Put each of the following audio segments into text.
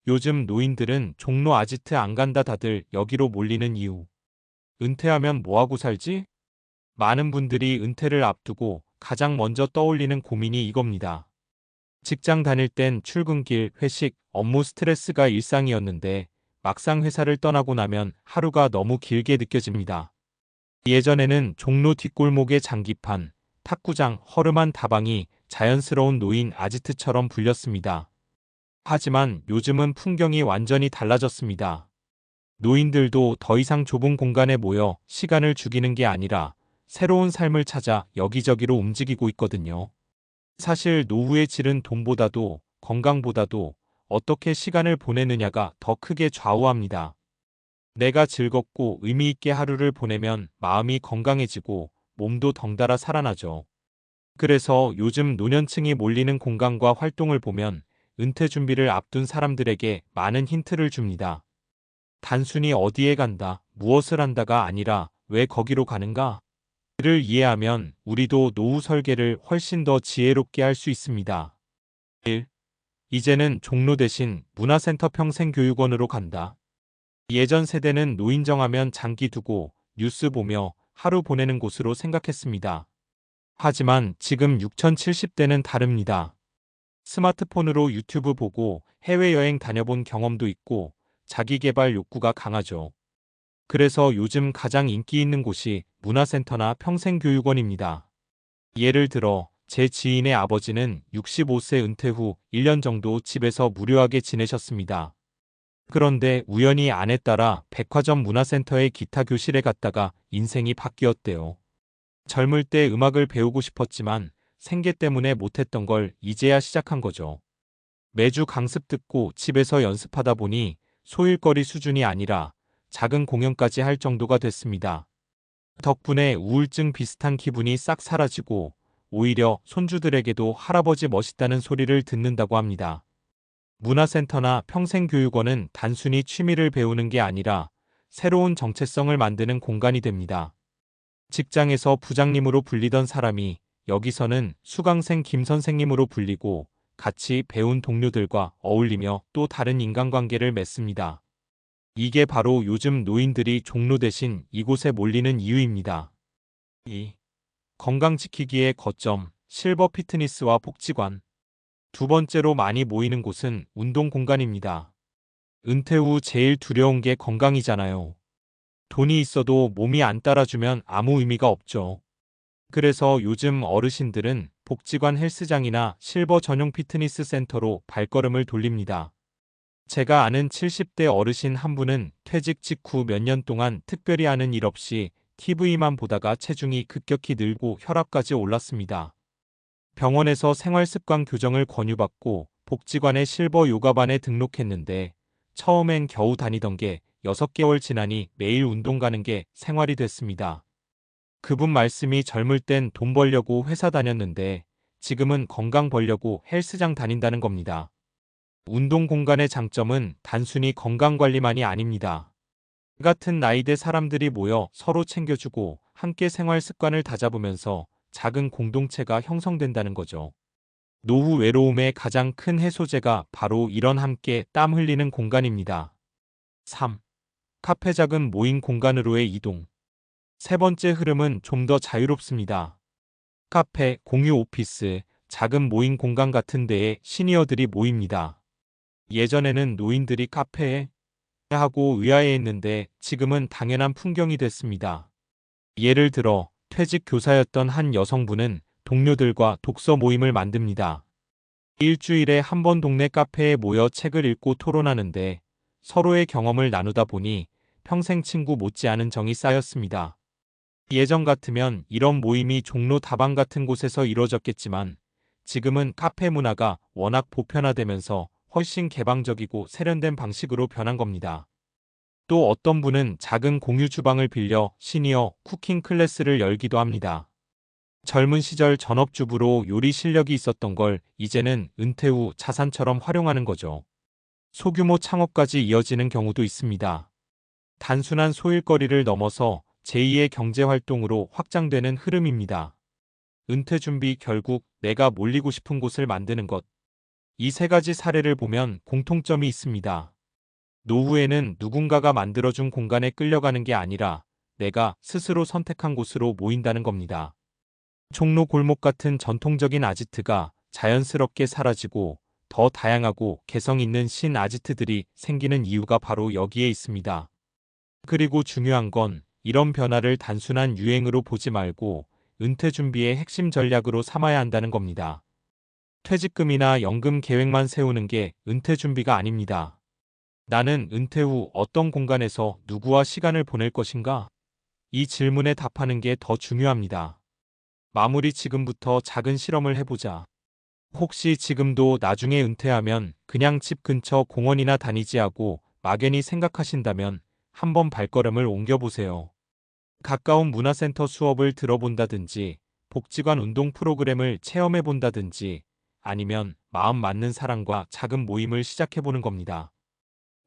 요즘 노인들은 종로 아지트 안 간다 다들 여기로 몰리는 이유. 은퇴하면 뭐하고 살지? 많은 분들이 은퇴를 앞두고 가장 먼저 떠올리는 고민이 이겁니다. 직장 다닐 땐 출근길, 회식, 업무 스트레스가 일상이었는데 막상 회사를 떠나고 나면 하루가 너무 길게 느껴집니다. 예전에는 종로 뒷골목의 장기판, 탁구장, 허름한 다방이 자연스러운 노인 아지트처럼 불렸습니다. 하지만 요즘은 풍경이 완전히 달라졌습니다. 노인들도 더 이상 좁은 공간에 모여 시간을 죽이는 게 아니라 새로운 삶을 찾아 여기저기로 움직이고 있거든요. 사실 노후의 질은 돈보다도 건강보다도 어떻게 시간을 보내느냐가 더 크게 좌우합니다. 내가 즐겁고 의미 있게 하루를 보내면 마음이 건강해지고 몸도 덩달아 살아나죠. 그래서 요즘 노년층이 몰리는 공간과 활동을 보면 은퇴 준비를 앞둔 사람들에게 많은 힌트를 줍니다. 단순히 어디에 간다, 무엇을 한다가 아니라 왜 거기로 가는가? 를 이해하면 우리도 노후 설계를 훨씬 더 지혜롭게 할 수 있습니다. 1. 이제는 종로 대신 문화센터 평생교육원으로 간다. 예전 세대는 노인정하면 장기 두고 뉴스 보며 하루 보내는 곳으로 생각했습니다. 하지만 지금 6070대는 다릅니다. 스마트폰으로 유튜브 보고 해외여행 다녀본 경험도 있고 자기계발 욕구가 강하죠. 그래서 요즘 가장 인기 있는 곳이 문화센터나 평생교육원입니다. 예를 들어 제 지인의 아버지는 65세 은퇴 후 1년 정도 집에서 무료하게 지내셨습니다. 그런데 우연히 아내 따라 백화점 문화센터의 기타 교실에 갔다가 인생이 바뀌었대요. 젊을 때 음악을 배우고 싶었지만 생계 때문에 못했던 걸 이제야 시작한 거죠. 매주 강습 듣고 집에서 연습하다 보니 소일거리 수준이 아니라 작은 공연까지 할 정도가 됐습니다. 덕분에 우울증 비슷한 기분이 싹 사라지고 오히려 손주들에게도 할아버지 멋있다는 소리를 듣는다고 합니다. 문화센터나 평생교육원은 단순히 취미를 배우는 게 아니라 새로운 정체성을 만드는 공간이 됩니다. 직장에서 부장님으로 불리던 사람이 여기서는 수강생 김 선생님으로 불리고 같이 배운 동료들과 어울리며 또 다른 인간관계를 맺습니다. 이게 바로 요즘 노인들이 종로 대신 이곳에 몰리는 이유입니다. 2. 건강 지키기의 거점, 실버 피트니스와 복지관. 두 번째로 많이 모이는 곳은 운동 공간입니다. 은퇴 후 제일 두려운 게 건강이잖아요. 돈이 있어도 몸이 안 따라주면 아무 의미가 없죠. 그래서 요즘 어르신들은 복지관 헬스장이나 실버 전용 피트니스 센터로 발걸음을 돌립니다. 제가 아는 70대 어르신 한 분은 퇴직 직후 몇 년 동안 특별히 하는 일 없이 TV만 보다가 체중이 급격히 늘고 혈압까지 올랐습니다. 병원에서 생활습관 교정을 권유받고 복지관의 실버 요가반에 등록했는데 처음엔 겨우 다니던 게 6개월 지나니 매일 운동 가는 게 생활이 됐습니다. 그분 말씀이 젊을 땐 돈 벌려고 회사 다녔는데 지금은 건강 벌려고 헬스장 다닌다는 겁니다. 운동 공간의 장점은 단순히 건강관리만이 아닙니다. 같은 나이대 사람들이 모여 서로 챙겨주고 함께 생활 습관을 다잡으면서 작은 공동체가 형성된다는 거죠. 노후 외로움의 가장 큰 해소제가 바로 이런 함께 땀 흘리는 공간입니다. 3. 카페 작은 모임 공간으로의 이동. 세 번째 흐름은 좀 더 자유롭습니다. 카페, 공유 오피스, 작은 모임 공간 같은 데에 시니어들이 모입니다. 예전에는 노인들이 카페에 하고 의아해했는데 지금은 당연한 풍경이 됐습니다. 예를 들어 퇴직 교사였던 한 여성분은 동료들과 독서 모임을 만듭니다. 일주일에 한 번 동네 카페에 모여 책을 읽고 토론하는데 서로의 경험을 나누다 보니 평생 친구 못지않은 정이 쌓였습니다. 예전 같으면 이런 모임이 종로 다방 같은 곳에서 이루어졌겠지만 지금은 카페 문화가 워낙 보편화되면서 훨씬 개방적이고 세련된 방식으로 변한 겁니다. 또 어떤 분은 작은 공유 주방을 빌려 시니어 쿠킹 클래스를 열기도 합니다. 젊은 시절 전업주부로 요리 실력이 있었던 걸 이제는 은퇴 후 자산처럼 활용하는 거죠. 소규모 창업까지 이어지는 경우도 있습니다. 단순한 소일거리를 넘어서 제2의 경제활동으로 확장되는 흐름입니다. 은퇴 준비 결국 내가 몰리고 싶은 곳을 만드는 것. 이 세 가지 사례를 보면 공통점이 있습니다. 노후에는 누군가가 만들어준 공간에 끌려가는 게 아니라 내가 스스로 선택한 곳으로 모인다는 겁니다. 종로 골목 같은 전통적인 아지트가 자연스럽게 사라지고 더 다양하고 개성 있는 신 아지트들이 생기는 이유가 바로 여기에 있습니다. 그리고 중요한 건 이런 변화를 단순한 유행으로 보지 말고 은퇴 준비의 핵심 전략으로 삼아야 한다는 겁니다. 퇴직금이나 연금 계획만 세우는 게 은퇴 준비가 아닙니다. 나는 은퇴 후 어떤 공간에서 누구와 시간을 보낼 것인가? 이 질문에 답하는 게 더 중요합니다. 마무리 지금부터 작은 실험을 해보자. 혹시 지금도 나중에 은퇴하면 그냥 집 근처 공원이나 다니지 하고 막연히 생각하신다면 한번 발걸음을 옮겨보세요. 가까운 문화센터 수업을 들어본다든지 복지관 운동 프로그램을 체험해본다든지 아니면 마음 맞는 사람과 작은 모임을 시작해보는 겁니다.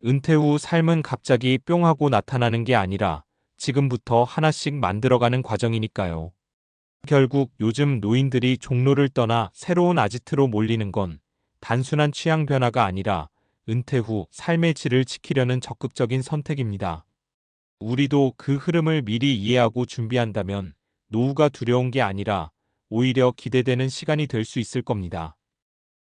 은퇴 후 삶은 갑자기 뿅 하고 나타나는 게 아니라 지금부터 하나씩 만들어가는 과정이니까요. 결국 요즘 노인들이 종로를 떠나 새로운 아지트로 몰리는 건 단순한 취향 변화가 아니라 은퇴 후 삶의 질을 지키려는 적극적인 선택입니다. 우리도 그 흐름을 미리 이해하고 준비한다면 노후가 두려운 게 아니라 오히려 기대되는 시간이 될 수 있을 겁니다.